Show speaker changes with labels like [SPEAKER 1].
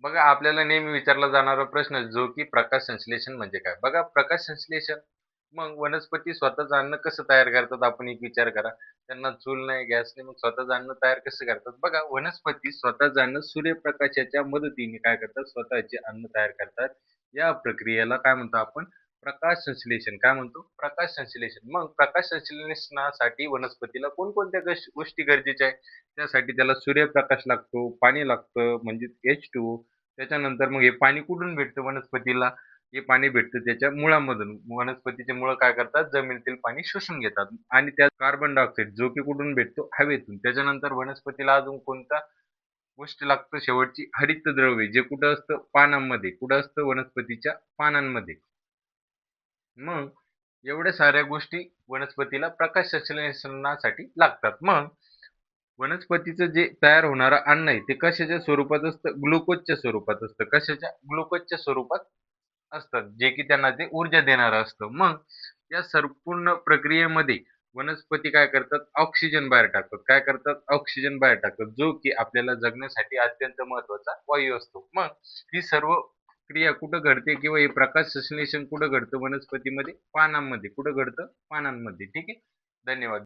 [SPEAKER 1] बघा आपल्याला नेहमी विचारला जाणारा प्रश्न जो की प्रकाश संश्लेषण म्हणजे काय? बघा प्रकाश संश्लेषण मग वनस्पती स्वतःचं अन्न कसं तयार करतात आपण एक विचार करा. त्यांना चूल नाही, गॅस नाही, मग स्वतःचं अन्न तयार कसं करतात? बघा वनस्पती स्वतःचं अन्न सूर्यप्रकाशाच्या मदतीने काय करतात? स्वतःचे अन्न तयार करतात. या प्रक्रियेला काय म्हणतो आपण? प्रकाश संश्लेषण. काय म्हणतो? प्रकाश संश्लेषण. मग प्रकाश संश्लेषणासाठी वनस्पतीला कोणकोणत्या गोष्टी गरजेच्या आहेत? त्यासाठी त्याला सूर्यप्रकाश लागतो, पाणी लागतं म्हणजे H2O. त्याच्यानंतर मग हे पाणी कुठून भेटतं वनस्पतीला? हे पाणी भेटतं त्याच्या मुळामधून. वनस्पतीची मुळं काय करतात? जमिनीतील पाणी शोषून घेतात आणि त्यात कार्बन डायऑक्साईड जो की कुठून भेटतो? हवेतून. त्याच्यानंतर वनस्पतीला अजून कोणत्या गोष्ट लागतं शेवटची? हरितद्रव्य जे कुठं असतं? पानांमध्ये. कुठं असतं? वनस्पतीच्या पानांमध्ये. मग एवढ्या साऱ्या गोष्टी वनस्पतीला प्रकाश संश्लेषणासाठी लागतात. मग वनस्पतीचं जे तयार होणारं अन्न आहे ते कशाच्या स्वरूपात असतं? ग्लुकोजच्या स्वरूपात असतं. कशाच्या? ग्लुकोजच्या स्वरूपात असतात. जे की त्यांना ते ऊर्जा देणारं असतं. मग या संपूर्ण प्रक्रियेमध्ये वनस्पती काय करतात? ऑक्सिजन बाहेर टाकतात. काय करतात? ऑक्सिजन बाहेर टाकतात. जो की आपल्याला जगण्यासाठी अत्यंत महत्त्वाचा वायू असतो. मग ही सर्व क्रिया कुठं घडते किंवा हे प्रकाश संश्लेषण कुठं घडतं वनस्पतीमध्ये? पानांमध्ये. कुठं घडतं? पानांमध्ये. ठीक आहे. धन्यवाद.